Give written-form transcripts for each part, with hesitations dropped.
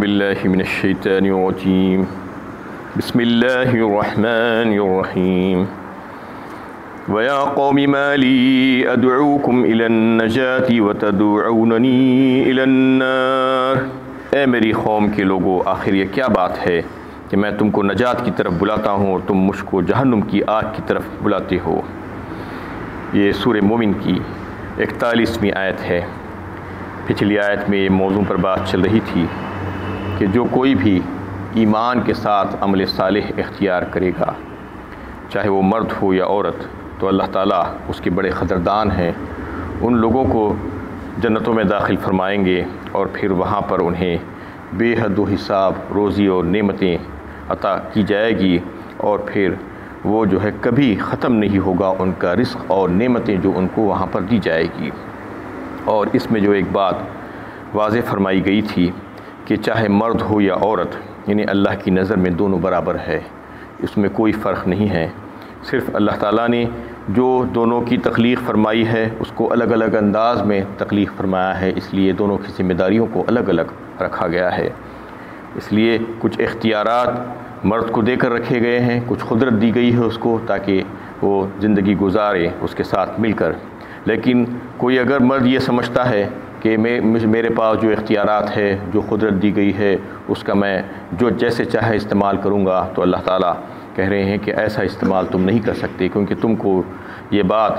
باللہ من الشیطان الرجیم بسم اللہ الرحمن الرحیم وَيَا قَوْمِ مَا لِي أَدْعُوكُمْ إِلَى النَّجَاةِ وَتَدْعُونَنِي إِلَى النَّارِ۔ اے میری قوم کے لوگو، آخر یہ کیا بات ہے کہ میں تم کو نجات کی طرف بلاتا ہوں اور تم مجھ کو جہنم کی آگ کی طرف بلاتے ہو۔ یہ سورہ مومن کی 41ویں آیت ہے۔ پچھلی آیت میں یہ موضوع پر بات چل رہی تھی کہ جو کوئی بھی ایمان کے ساتھ عمل صالح اختیار کرے گا، چاہے وہ مرد ہو یا عورت، تو اللہ تعالیٰ اس کے بڑے قدردان ہیں۔ ان لوگوں کو جنتوں میں داخل فرمائیں گے اور پھر وہاں پر انہیں بے حد و حساب روزی اور نعمتیں عطا کی جائے گی، اور پھر وہ جو ہے کبھی ختم نہیں ہوگا ان کا رزق اور نعمتیں جو ان کو وہاں پر دی جائے گی۔ اور اس میں جو ایک بات واضح فرمائی گئی تھی کہ چاہے مرد ہو یا عورت، یعنی اللہ کی نظر میں دونوں برابر ہے، اس میں کوئی فرق نہیں ہے۔ صرف اللہ تعالیٰ نے جو دونوں کی تخلیق فرمائی ہے اس کو الگ الگ انداز میں تخلیق فرمایا ہے، اس لیے دونوں کی ذمہ داریوں کو الگ الگ رکھا گیا ہے۔ اس لیے کچھ اختیارات مرد کو دے کر رکھے گئے ہیں، کچھ قدرت دی گئی ہے اس کو تاکہ وہ زندگی گزارے اس کے ساتھ مل کر۔ لیکن کوئی اگر مرد یہ سمجھتا ہے کہ میرے پاس جو اختیارات ہے، جو قدرت دی گئی ہے، اس کا میں جو جیسے چاہے استعمال کروں گا، تو اللہ تعالیٰ کہہ رہے ہیں کہ ایسا استعمال تم نہیں کر سکتے، کیونکہ تم کو یہ بات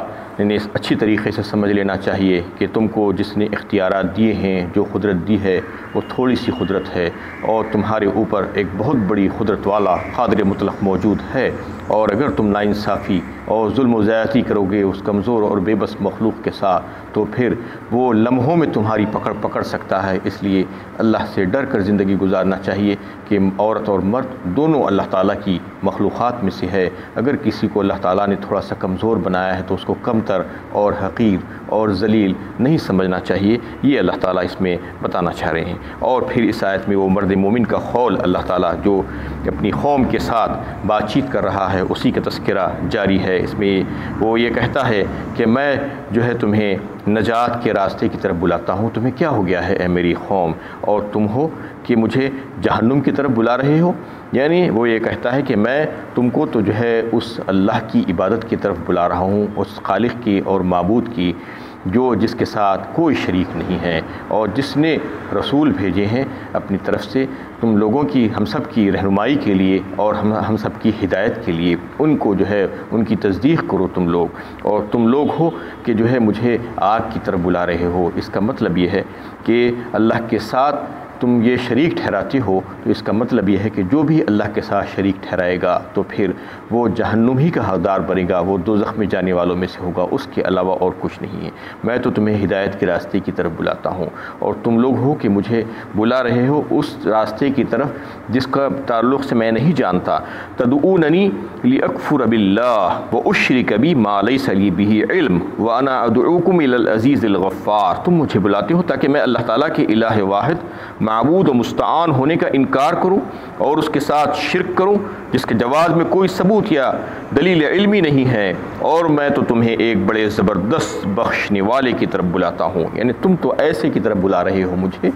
اچھی طریقے سے سمجھ لینا چاہیے کہ تم کو جس نے اختیارات دیے ہیں، جو قدرت دی ہے، وہ تھوڑی سی قدرت ہے، اور تمہارے اوپر ایک بہت بڑی قدرت والا قادر مطلق موجود ہے۔ اور اگر تم ناانصافی اور ظلم و زیادتی کرو گے اس کمزور اور بے بس مخلوق کے ساتھ، تو پھر وہ لمحوں میں تمہاری پکڑ سکتا ہے۔ اس لیے اللہ سے ڈر کر زندگی گزارنا چاہیے کہ عورت اور مرد دونوں اللہ تعالیٰ کی مخلوقات میں سے ہے۔ اگر کسی کو اللہ تعالیٰ نے تھوڑا سا کمزور بنایا ہے تو اس کو کمتر اور حقیر اور ذلیل نہیں سمجھنا چاہیے، یہ اللہ تعالیٰ اس میں بتانا چاہ رہے ہیں۔ اور پھر اس آیت میں وہ مرد مومن کا قول اللہ تعالیٰ جو اپنی قوم کے ساتھ بات چیت کر رہا ہے اسی کا تذکرہ جاری ہے۔ اس میں وہ یہ کہتا ہے کہ میں جو ہے تمہیں نجات کے راستے کی طرف بلاتا ہوں، تمہیں کیا ہو گیا ہے اے میری قوم، اور تم ہو کہ مجھے جہنم کی طرف بلا رہے ہو؟ یعنی وہ یہ کہتا ہے کہ میں تم کو تو جو ہے اس اللہ کی عبادت کی طرف بلا رہا ہوں، اس خالق کی اور معبود کی جس کے ساتھ کوئی شریک نہیں ہے، اور جس نے رسول بھیجے ہیں اپنی طرف سے تم لوگوں کی، ہم سب کی رہنمائی کے لیے اور ہم سب کی ہدایت کے لیے۔ ان کو جو ہے ان کی تصدیق کرو تم لوگ، اور تم لوگ ہو کہ جو ہے مجھے آگ کی طرف بلا رہے ہو۔ اس کا مطلب یہ ہے کہ اللہ کے ساتھ تم یہ شریک ٹھہراتے ہو، تو اس کا مطلب یہ ہے کہ جو بھی اللہ کے ساتھ شریک ٹھہرائے گا تو پھر وہ جہنم ہی کا حقدار بنے گا، وہ دوزخ میں جانے والوں میں سے ہوگا، اس کے علاوہ اور کچھ نہیں ہے۔ میں تو تمہیں ہدایت کے راستے کی طرف بلاتا ہوں، اور تم لوگ ہو کہ مجھے بلا رہے ہو اس راستے کی طرف جس کا تعلق سے میں نہیں جانتا۔ تدعوننی لیکفر باللہ واشرک بی ما لیس لی بہ علم وانا ادعوکم الی العزیز الغفار۔ تم مجھے بلاتے ہو تاکہ میں اللہ تعالیٰ کے الہ واحد معبود و مستعان ہونے کا انکار کروں اور اس کے ساتھ شرک کروں جس کے جواز میں کوئی ثبوت یا دلیل علمی نہیں ہے، اور میں تو تمہیں ایک بڑے زبردست بخشنے والے کی طرف بلاتا ہوں۔ یعنی تم تو ایسے کی طرف بلا رہے ہو مجھے،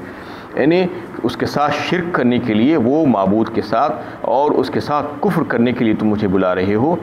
یعنی اس کے ساتھ شرک کرنے کے لیے، وہ معبود کے ساتھ، اور اس کے ساتھ کفر کرنے کے لیے تم مجھے بلا رہے ہو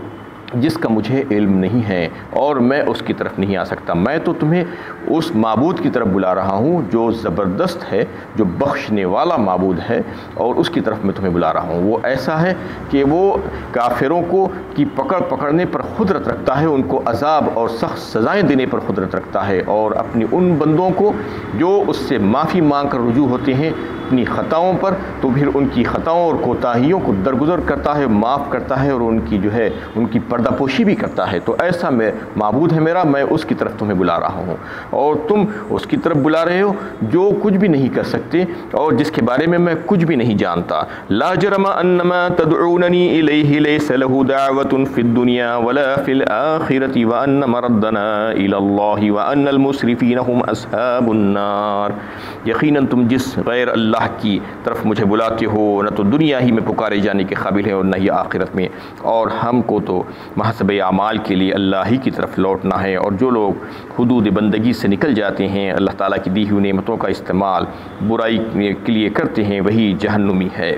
جس کا مجھے علم نہیں ہے اور میں اس کی طرف نہیں آ سکتا۔ میں تو تمہیں اس معبود کی طرف بلا رہا ہوں جو زبردست ہے، جو بخشنے والا معبود ہے، اور اس کی طرف میں تمہیں بلا رہا ہوں۔ وہ ایسا ہے کہ وہ کافروں کو کی پکڑنے پر قدرت رکھتا ہے، ان کو عذاب اور سخت سزائیں دینے پر قدرت رکھتا ہے، اور اپنی ان بندوں کو جو اس سے معافی مانگ کر رجوع ہوتے ہیں اپنی خطاؤں پر، تو پھر ان کی خطاؤں اور کوتاہیوں کو درگزر کرتا ہے، معاف کرتا ہے، اور ان کی جو ہے ان کی پردہ پوشی بھی کرتا ہے۔ تو ایسا میں معبود ہے میرا، میں اس کی طرف تمہیں بلا رہا ہوں، اور تم اس کی طرف بلا رہے ہو جو کچھ بھی نہیں کر سکتے اور جس کے بارے میں کچھ بھی نہیں جانتا۔ لا جرم انما تدعوننی الیہ لیس لہ دعوۃ فی الدنیا ولا فی الآخرۃ وان مردنا الی اللہ وان المسرفین هم اصحاب النار۔ یقیناً تم جس غیر اللہ اللہ کی طرف مجھے بلاتے ہو، نہ تو دنیا ہی میں پکارے جانے کے قابل ہیں اور نہ ہی آخرت میں، اور ہم کو تو محاسبہ اعمال کے لیے اللہ ہی کی طرف لوٹنا ہے، اور جو لوگ حدود بندگی سے نکل جاتے ہیں، اللہ تعالیٰ کی دی ہوئی نعمتوں کا استعمال برائی کے لیے کرتے ہیں، وہی جہنمی ہے۔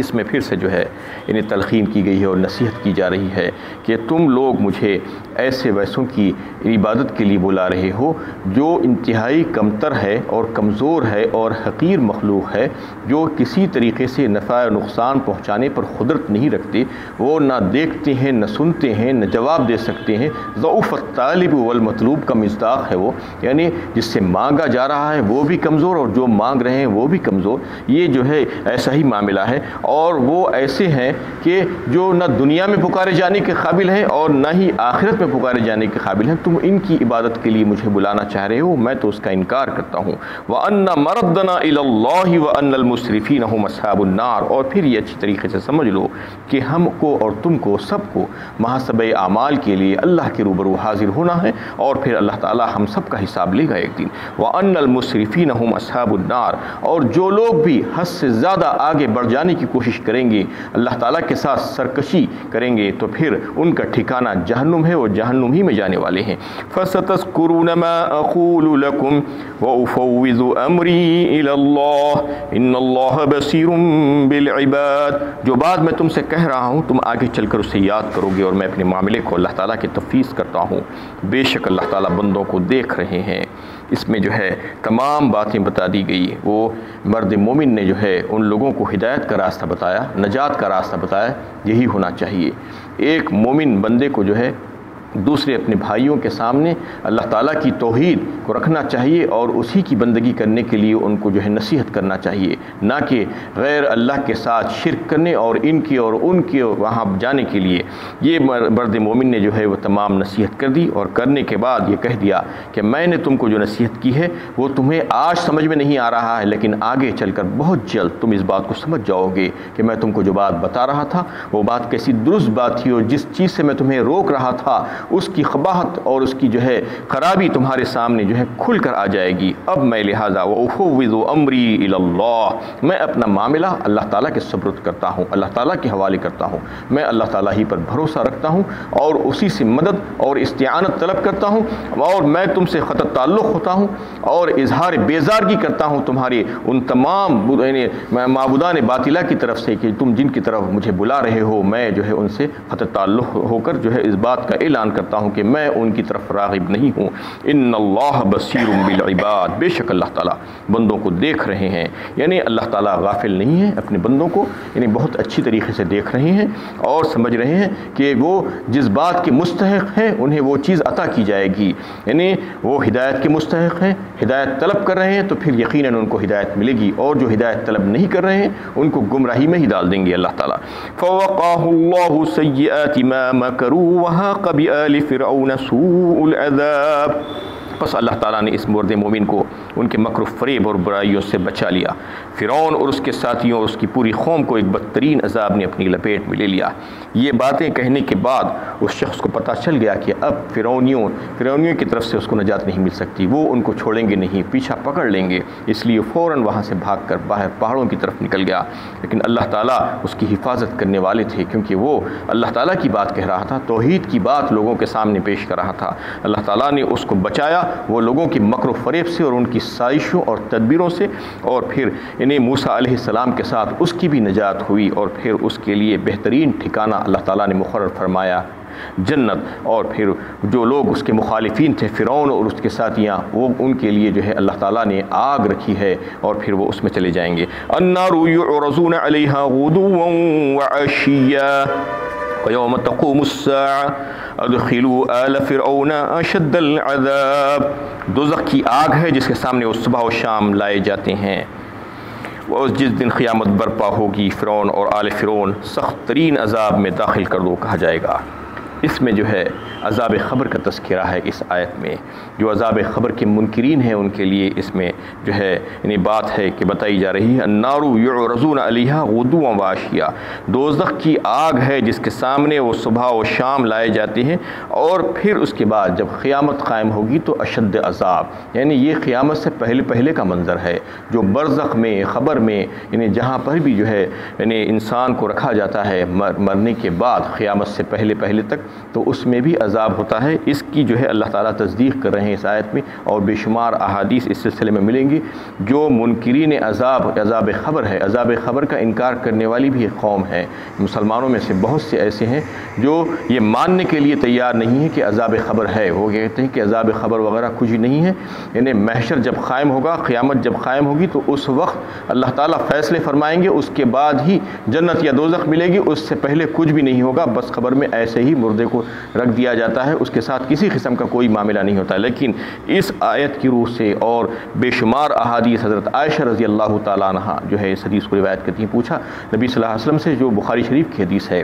اس میں پھر سے جو ہے انہیں تلقین کی گئی ہے اور نصیحت کی جا رہی ہے کہ تم لوگ مجھے ایسے ویسوں کی عبادت کے لیے بلا رہے ہو جو انتہائی کمتر ہے اور کمزور ہے اور حقیر مخلوق ہے، جو کسی طریقے سے نفع و نقصان پہنچانے پر قدرت نہیں رکھتے، وہ نہ دیکھتے ہیں نہ سنتے ہیں نہ جواب دے سکتے ہیں۔ ضعف الطالب والمطلوب کا مصداق ہے وہ، یعنی جس سے مانگا جا رہا ہے وہ بھی کمزور اور جو مانگ رہے ہیں وہ بھی کمزور۔ یہ جو ہے ایسا ہی معاملہ ہے، اور وہ ایسے ہیں کہ جو نہ دنیا میں پکارے جانے کے قابل ہیں اور نہ ہی آخرت میں پکارے جانے کے قابل ہیں۔ تم ان کی عبادت کے لیے مجھے بلانا چاہ رہے ہو، میں تو اس کا انکار کرتا ہوں۔ وَأَنَّ مَرَدَّنَا إِلَى اللَّهِ وَأَنَّ الْمُسْرِفِينَ هُمْ أَصْحَابُ النَّارِ، اور پھر یہ اچھی طریقے سے سمجھ لو کہ ہم کو اور تم کو سب کو محاسبہ اعمال کے لیے اللہ کے روبرو حاضر ہونا ہے، اور پھر اللہ تعالی ہم سب کا حساب لے گا ایک دن۔ وَأَنَّ الْمُسْرِفِينَ هُمْ أَصْحَابُ النَّارِ، اور جو لوگ بھی حد سے زیادہ آگے بڑھ جانے کی کوشش کریں گے، اللہ تعالیٰ کے ساتھ سرکشی کریں گے، تو پھر ان کا ٹھکانہ جہنم ہے، وہ جہنم ہی میں جانے والے ہیں۔ فَسَتَذْكُرُونَ مَا أَقُولُ لَكُمْ وَأُفَوِّضُ أَمْرِي إِلَى اللَّهِ إِنَّ اللَّهَ بَصِيرٌ بِالْعِبَادِ، جو بات میں تم سے کہہ رہا ہوں تم آگے چل کر اسے یاد کرو گے، اور میں اپنے معاملے کو اللہ تعالیٰ کی تفویض کرتا ہوں، بے شک اللہ تعالیٰ بندوں کو دیکھ رہے ہیں۔ اس میں جو ہے تمام باتیں بتا دی گئی۔ وہ مرد مومن نے جو ہے ان لوگوں کو ہدایت کا راستہ بتایا، نجات کا راستہ بتایا، یہی ہونا چاہیے۔ ایک مومن بندے کو جو ہے دوسرے اپنے بھائیوں کے سامنے اللہ تعالیٰ کی توحید کو رکھنا چاہیے، اور اسی کی بندگی کرنے کے لیے ان کو جو ہے نصیحت کرنا چاہیے، نہ کہ غیر اللہ کے ساتھ شرک کرنے اور ان کی اور ان کے وہاں جانے کے لیے۔ یہ مرد مومن نے جو ہے وہ تمام نصیحت کر دی، اور کرنے کے بعد یہ کہہ دیا کہ میں نے تم کو جو نصیحت کی ہے وہ تمہیں آج سمجھ میں نہیں آ رہا ہے، لیکن آگے چل کر بہت جلد تم اس بات کو سمجھ جاؤ گے کہ میں تم کو جو بات بتا رہا تھا وہ بات کیسی درست بات تھی، اور جس چیز سے میں تمہیں روک رہا تھا اس کی قباحت اور اس کی جو ہے خرابی تمہارے سامنے جو ہے کھل کر آ جائے گی۔ اب میں لہٰذا وَأُفَوِّضُ أَمْرِي إِلَى اللَّهِ، میں اپنا معاملہ اللہ تعالیٰ کے سپرد کرتا ہوں، اللہ تعالیٰ کے حوالے کرتا ہوں، میں اللہ تعالیٰ ہی پر بھروسہ رکھتا ہوں اور اسی سے مدد اور استعانت طلب کرتا ہوں، اور میں تم سے خط تعلق ہوتا ہوں اور اظہار بیزارگی کرتا ہوں تمہارے ان تمام معبودان باطلہ کی طرف سے کہ تم جن کی طرف مجھے بلا رہے ہو، میں جو ہے ان سے خط تعلق ہو کر جو ہے اس بات کا اعلان کرتا ہوں کہ میں ان کی طرف راغب نہیں ہوں۔ ان اللہ بصیر بالعباد، بے شک اللہ تعالیٰ بندوں کو دیکھ رہے ہیں، یعنی اللہ تعالیٰ غافل نہیں ہے اپنے بندوں کو، یعنی بہت اچھی طریقے سے دیکھ رہے ہیں اور سمجھ رہے ہیں کہ وہ جس بات کے مستحق ہیں انہیں وہ چیز عطا کی جائے گی، یعنی وہ ہدایت کے مستحق ہیں، ہدایت طلب کر رہے ہیں تو پھر یقیناً ان کو ہدایت ملے گی، اور جو ہدایت طلب نہیں کر رہے ہیں ان کو گمراہی میں ہی ڈال دیں گے اللہ تعالیٰ۔ فوقاه الله سیئات ما مکروا وحاق بآل فرعون سوء العذاب، پس اللہ تعالیٰ نے اس مرد مومن کو ان کے مکر و فریب اور برائیوں سے بچا لیا۔ فرعون اور اس کے ساتھیوں اور اس کی پوری قوم کو ایک بدترین عذاب نے اپنی لپیٹ میں لے لیا۔ یہ باتیں کہنے کے بعد اس شخص کو پتہ چل گیا کہ اب فرعونیوں کی طرف سے اس کو نجات نہیں مل سکتی، وہ ان کو چھوڑیں گے نہیں، پیچھا پکڑ لیں گے، اس لیے فوراً وہاں سے بھاگ کر باہر پہاڑوں کی طرف نکل گیا۔ لیکن اللہ تعالیٰ اس کی حفاظت کرنے والے تھے، کیونکہ وہ اللہ تعالیٰ کی بات کہہ رہا تھا، توحید کی بات لوگوں کے سامنے پیش کر رہا تھا۔ اللہ تعالیٰ نے اس کو بچایا وہ لوگوں کی مکر و فریب سے اور ان کی سازشوں اور تدبیروں سے، اور پھر انہیں موسیٰ علیہ السلام کے ساتھ اس کی بھی نجات ہوئی، اور پھر اس کے لیے بہترین ٹھکانہ اللہ تعالیٰ نے مقرر فرمایا جنت۔ اور پھر جو لوگ اس کے مخالفین تھے فرعون اور اس کے ساتھیاں، وہ ان کے لیے جو ہے اللہ تعالیٰ نے آگ رکھی ہے، اور پھر وہ اس میں چلے جائیں گے۔ النار یعرضون علیہا غدوا وعشیا ویوم تقوم الساعة ادخلوا آل فرعون اشد العذاب، دوزخ کی آگ ہے جس کے سامنے وہ صبح و شام لائے جاتے ہیں، وہ جس دن قیامت برپا ہوگی فرعون اور آل فرعون سخت ترین عذاب میں داخل کر دو کہا جائے گا۔ اس میں جو ہے عذاب قبر کا تذکرہ ہے اس آیت میں. جو عذاب قبر کے منکرین ہیں ان کے لیے اس میں جو ہے یعنی بات ہے کہ بتائی جا رہی ہے. النار یعرضون علیہا غدوا وعشیا، دوزخ کی آگ ہے جس کے سامنے وہ صبح و شام لائے جاتے ہیں، اور پھر اس کے بعد جب قیامت قائم ہوگی تو اشد عذاب، یعنی یہ قیامت سے پہلے کا منظر ہے. جو برزخ میں قبر میں یعنی جہاں پر بھی جو ہے یعنی انسان کو رکھا جاتا ہے مرنے کے بعد قیامت سے پہلے تک، تو اس میں بھی عذاب ہوتا ہے. اس کی جو ہے اللہ تعالیٰ تصدیق کر رہے ہیں اس آیت میں، اور بے شمار احادیث اس سلسلے میں ملیں گی. جو منکرین عذاب قبر ہے، عذاب قبر کا انکار کرنے والی بھی ایک قوم ہے. مسلمانوں میں سے بہت سے ایسے ہیں جو یہ ماننے کے لیے تیار نہیں ہے کہ عذاب قبر ہے. وہ کہتے ہیں کہ عذاب قبر وغیرہ کچھ نہیں ہے، یعنی محشر جب قائم ہوگا، قیامت جب قائم ہوگی تو اس وقت اللہ تعالیٰ فیصلے فرمائیں گے، اس کے بعد ہی جنت یا دوزخ ملے گی، اس سے پہلے کچھ بھی نہیں ہوگا. بس قبر میں ایسے ہی مردے کو رکھ دیا جاتا ہے، اس کے ساتھ کسی قسم کا کوئی معاملہ نہیں ہوتا. لیکن اس آیت کی روح سے اور بے شمار احادیث، حضرت عائشہ رضی اللہ تعالیٰ عنہا جو ہے اس حدیث کو روایت کرتی ہیں، پوچھا نبی صلی اللہ علیہ وسلم سے، جو بخاری شریف کی حدیث ہے،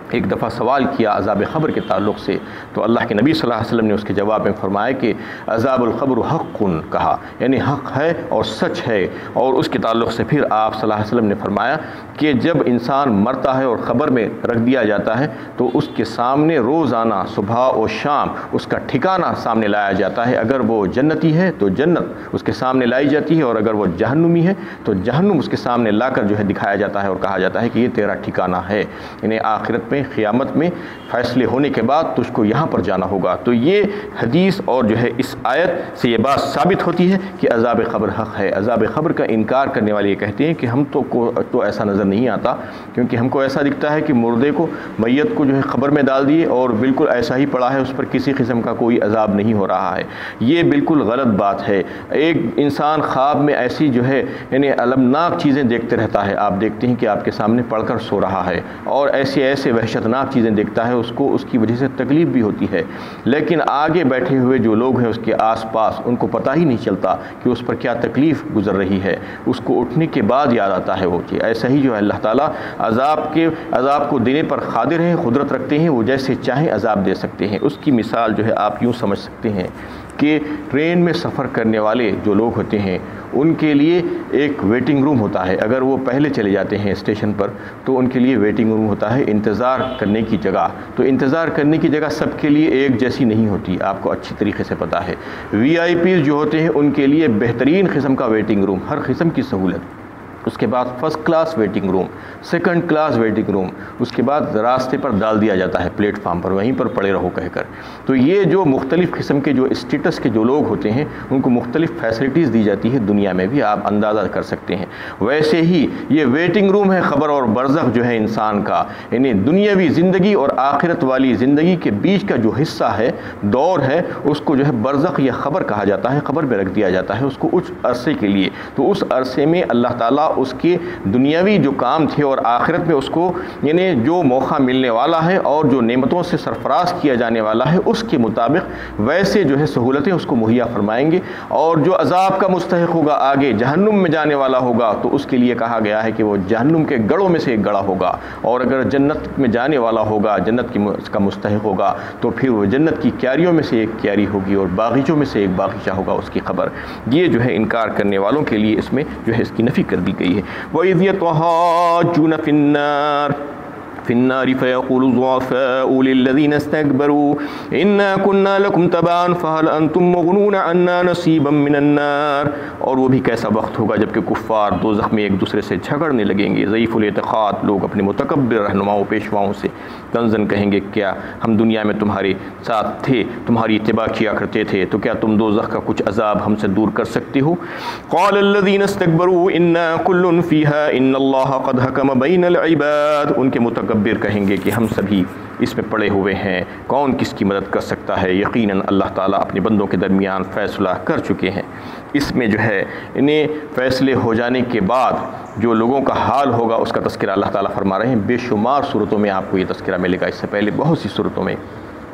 ایک دفعہ سوال کیا عذاب قبر کے تعلق سے، تو اللہ کے نبی صلی اللہ علیہ وسلم نے اس کے جواب میں فرمایا کہ عذاب القبر حق کہا، یعنی حق ہے اور سچ ہے. اور اس کے تعلق سے پھر آپ صلی اللہ علیہ وسلم نے فرمایا کہ جب انسان مرتا ہے اور قبر میں رکھ دیا جاتا ہے تو اس کے سامنے روزانہ صبح و شام اس کا ٹھکانہ سامنے لایا جاتا ہے. اگر وہ جنتی ہے تو جنت اس کے سامنے لائی جاتی ہے، اور اگر وہ جہنمی ہے تو جہنم اس کے سامنے لا کر جو ہے دکھایا جاتا ہے اور کہا جاتا ہے کہ یہ تیرا ٹھکانہ ہے، یعنی آخرت میں قیامت میں فیصلے ہونے کے بعد تجھ کو یہاں پر جانا ہوگا. تو یہ حدیث اور جو ہے اس آیت سے یہ بات ثابت ہوتی ہے کہ عذاب قبر حق ہے. عذاب قبر کا انکار کرنے والے یہ کہتے ہیں کہ ہم تو ایسا نظر نہیں آتا، کیونکہ ہم کو ایسا دکھتا ہے کہ مردے کو، میت کو جو ہے قبر میں ڈال دیے اور بالکل ایسا ہی پڑا ہے، اس پر کسی قسم کا کوئی عذاب نہیں ہو رہا ہے. یہ بالکل غلط بات ہے. ایک انسان خواب میں ایسی جو ہے یعنی المناک چیزیں دیکھتے رہتا ہے. آپ دیکھتے ہیں کہ آپ کے سامنے پڑھ کر سو رہا ہے، اور ایسے وحشتناک چیزیں دیکھتا ہے، اس کی وجہ سے تکلیف بھی ہوتی ہے. لیکن آگے بیٹھے ہوئے جو لوگ ہیں اس کے آس پاس، ان کو پتہ ہی نہیں چلتا کہ اس پر کیا تکلیف گزر رہی ہے. اس کو اٹھنے کے بعد یاد آتا ہے وہ کہ ایسا ہی جو ہے اللہ تعالیٰ عذاب کو دینے پر قادر ہیں، قدرت رکھتے ہیں، وہ جیسے چاہیں عذاب دے سکتے ہیں. اس کی مثال جو ہے آپ یوں سمجھ سکتے ہیں کہ ٹرین میں سفر کرنے والے جو لوگ ہوتے ہیں ان کے لیے ایک ویٹنگ روم ہوتا ہے. اگر وہ پہلے چلے جاتے ہیں اسٹیشن پر تو ان کے لیے ویٹنگ روم ہوتا ہے، انتظار کرنے کی جگہ. تو انتظار کرنے کی جگہ سب کے لیے ایک جیسی نہیں ہوتی، آپ کو اچھی طریقے سے پتہ ہے. VIP جو ہوتے ہیں ان کے لیے بہترین قسم کا ویٹنگ روم، ہر قسم کی سہولت. اس کے بعد first class waiting room, second class waiting room, اس کے بعد راستے پر ڈال دیا جاتا ہے پلیٹ فارم پر، وہیں پر پڑے رہو کہہ کر. تو یہ جو مختلف قسم کے جو اسٹیٹس کے جو لوگ ہوتے ہیں ان کو مختلف فیسلٹیز دی جاتی ہے دنیا میں بھی، آپ اندازہ کر سکتے ہیں. ویسے ہی یہ ویٹنگ روم ہے قبر اور برزخ جو ہے انسان کا، یعنی دنیاوی زندگی اور آخرت والی زندگی کے بیچ کا جو حصہ ہے، دور ہے، اس کو جو ہے برزخ یا قبر کہا جاتا ہے. قبر میں رکھ دیا جاتا ہے اس کو کچھ عرصے کے لیے. تو اس عرصے میں اللہ تعالیٰ اس کے دنیاوی جو کام تھے اور آخرت میں اس کو یعنی جو موقع ملنے والا ہے اور جو نعمتوں سے سرفراز کیا جانے والا ہے اس کے مطابق ویسے جو ہے سہولتیں اس کو مہیا فرمائیں گے. اور جو عذاب کا مستحق ہوگا، آگے جہنم میں جانے والا ہوگا، تو اس کے لیے کہا گیا ہے کہ وہ جہنم کے گڑھوں میں سے ایک گڑھا ہوگا. اور اگر جنت میں جانے والا ہوگا، جنت کا مستحق ہوگا، تو پھر وہ جنت کی کیاریوں میں سے ایک کیاری ہوگی اور باغیچوں میں سے ایک باغیچہ ہوگا اس کی قبر. یہ جو ہے انکار کرنے والوں کے لیے اس میں جو ہے اس کی نفی کر دی گئی ہے. وَإِذْ يَتَحَاجُّونَ فِي النَّارِ فَيَقُولُ الضُّعَفَاءُ لِلَّذِينَ اسْتَكْبَرُوا إِنَّا كُنَّا لَكُمْ تَبَعًا فَهَلْ أَنْتُمْ مُغْنُونَ عَنَّا نَصِيبًا مِنَ النَّارِ. اور وہ بھی کیسا وقت ہوگا جب کہ کفار دوزخ میں ایک دوسرے سے جھگڑنے لگیں گے. ضعیف الاعتقاد لوگ اپنے متکبر رہنماؤں پیشواؤں سے کنزن کہیں گے کیا ہم دنیا میں تمہارے ساتھ تھے، تمہاری اتباع کیا کرتے تھے، تو کیا تم دوزخ کا کچھ عذاب ہم سے دور کر سکتے ہو. قال الذين استكبروا إنا كل فيها إن الله قد حكم بين العباد. ان کے متکبر کہیں گے کہ ہم سبھی اس میں پڑے ہوئے ہیں، کون کس کی مدد کر سکتا ہے. یقیناً اللہ تعالیٰ اپنے بندوں کے درمیان فیصلہ کر چکے ہیں. اس میں جو ہے انہیں فیصلے ہو جانے کے بعد جو لوگوں کا حال ہوگا اس کا تذکرہ اللہ تعالیٰ فرما رہے ہیں. بے شمار صورتوں میں آپ کو یہ تذکرہ ملے گا، اس سے پہلے بہت سی صورتوں میں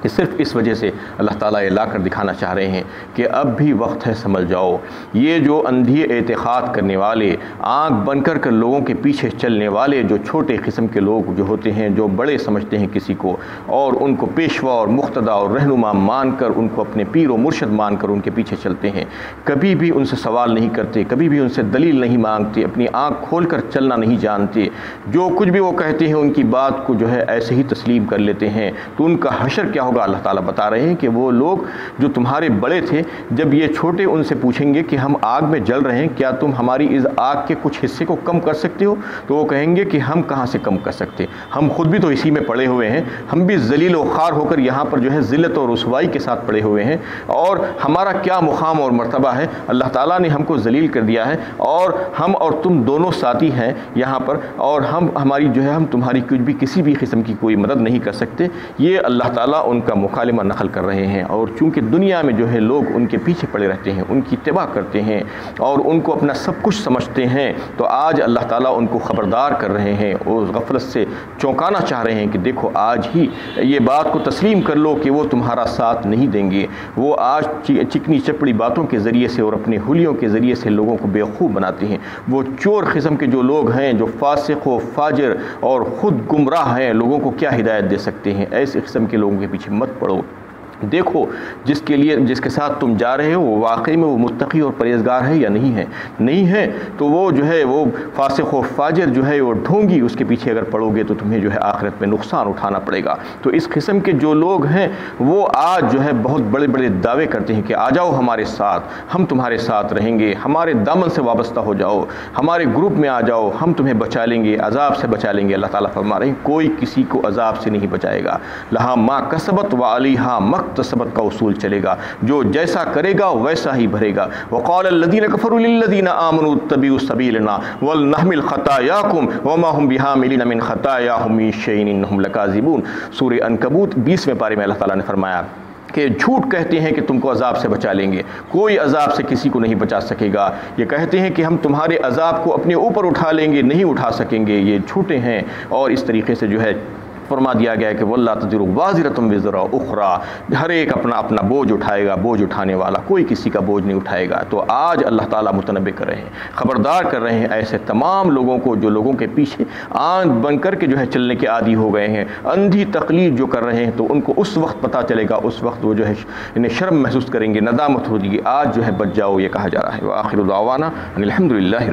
کہ صرف اس وجہ سے اللہ تعالیٰ یہ لا کر دکھانا چاہ رہے ہیں کہ اب بھی وقت ہے، سنبھل جاؤ۔ یہ جو اندھی اعتقاد کرنے والے، آنکھ بن کر لوگوں کے پیچھے چلنے والے، جو چھوٹے قسم کے لوگ جو ہوتے ہیں، جو بڑے سمجھتے ہیں کسی کو، اور ان کو پیشوا اور مقتدی اور رہنما مان کر، ان کو اپنے پیر و مرشد مان کر ان کے پیچھے چلتے ہیں، کبھی بھی ان سے سوال نہیں کرتے، کبھی بھی ان سے دلیل نہیں مانگتے، اپنی آنکھ کھول کر چلنا نہیں جانتے، جو کچھ بھی وہ کہتے ہیں ان کی بات کو جو ہے ایسے ہی تسلیم کر لیتے ہیں، تو ان کا حشر کیا ہوگا؟ اللہ تعالیٰ بتا رہے ہیں کہ وہ لوگ جو تمہارے بڑے تھے، جب یہ چھوٹے ان سے پوچھیں گے کہ ہم آگ میں جل رہے ہیں، کیا تم ہماری اس آگ کے کچھ حصے کو کم کر سکتے ہو؟ تو وہ کہیں گے کہ ہم کہاں سے کم کر سکتے، ہم خود بھی تو اسی میں پڑے ہوئے ہیں، ہم بھی ذلیل و خوار ہو کر یہاں پر جو ہے ذلت اور رسوائی کے ساتھ پڑے ہوئے ہیں، اور ہمارا کیا مقام اور مرتبہ ہے؟ اللہ تعالیٰ نے ہم کو ذلیل کر دیا ہے، اور ہم اور تم دونوں ساتھی ہیں یہاں پر، اور ہماری جو ہے ہم تمہاری کچھ بھی کسی بھی قسم کی کوئی مدد نہیں کر سکتے۔ یہ اللہ تعالیٰ ان کا مکالمہ نقل کر رہے ہیں، اور چونکہ دنیا میں جو ہے لوگ ان کے پیچھے پڑے رہتے ہیں، ان کی اتباع کرتے ہیں اور ان کو اپنا سب کچھ سمجھتے ہیں، تو آج اللہ تعالیٰ ان کو خبردار کر رہے ہیں اور غفلت سے چونکانا چاہ رہے ہیں کہ دیکھو آج ہی یہ بات کو تسلیم کر لو کہ وہ تمہارا ساتھ نہیں دیں گے، وہ آج چکنی چپڑی باتوں کے ذریعے سے اور اپنے حلیوں کے ذریعے سے لوگوں کو بیوقوف بناتے ہیں۔ وہ چور قسم کے جو لوگ ہیں، جو فاسق و فاجر اور خود گمراہ ہیں، لوگوں کو کیا ہدایت دے سکتے ہیں؟ ایسے قسم کے لوگوں کے پیچھے مت پڑو۔ دیکھو جس کے ساتھ تم جا رہے ہو وہ واقعی میں وہ متقی اور پرہیزگار ہے یا نہیں ہے، نہیں ہے تو وہ جو ہے وہ فاسق و فاجر جو ہے وہ ڈھونگی، اس کے پیچھے اگر پڑو گے تو تمہیں جو ہے آخرت میں نقصان اٹھانا پڑے گا۔ تو اس قسم کے جو لوگ ہیں وہ آج جو ہے بہت بڑے بڑے دعوے کرتے ہیں کہ آ جاؤ ہمارے ساتھ، ہم تمہارے ساتھ رہیں گے، ہمارے دامن سے وابستہ ہو جاؤ، ہمارے گروپ میں آ جاؤ، ہم تمہیں بچا لیں گے، عذاب سے بچا لیں گے۔ اللہ تعالیٰ فرما رہے ہیں کوئی کسی کو عذاب سے نہیں بچائے گا۔ لہا ما کسبت وعلیہا مکتسبت کا اصول چلے گا، جو جیسا کرے گا ویسا ہی بھرے گا۔ وقال الذین کفروا للذین آمنوا اتبعوا سبیلنا ولنحمل خطایاکم وما هم بحاملین من خطایاہم من شیء انہم لکاذبون۔ سورہ عنکبوت 20ویں پارے میں اللہ تعالیٰ نے فرمایا کہ جھوٹ کہتے ہیں کہ تم کو عذاب سے بچا لیں گے، کوئی عذاب سے کسی کو نہیں بچا سکے گا۔ یہ کہتے ہیں کہ ہم تمہارے عذاب کو اپنے اوپر اٹھا لیں گے، نہیں اٹھا سکیں گے، یہ جھوٹے ہیں۔ اور اس طریقے سے جو ہے فرما دیا گیا ہے کہ وَلَّا تَزِرُ وَازِرَةٌ وِزْرَ أُخْرَىٰ، ہر ایک اپنا بوجھ اٹھائے گا، بوجھ اٹھانے والا کوئی کسی کا بوجھ نہیں اٹھائے گا۔ تو آج اللہ تعالیٰ متنبہ کر رہے ہیں، خبردار کر رہے ہیں ایسے تمام لوگوں کو جو لوگوں کے پیچھے آنکھ بن کر کے جو ہے چلنے کے عادی ہو گئے ہیں، اندھی تقلید جو کر رہے ہیں، تو ان کو اس وقت پتہ چلے گا، اس وقت وہ جو ہے انہیں شرم محسوس کریں گے، ندامت ہوگی، آج جو ہے بچ جاؤ یہ کہا جا رہا ہے۔ وآخر دعوانا ان الحمد للہ۔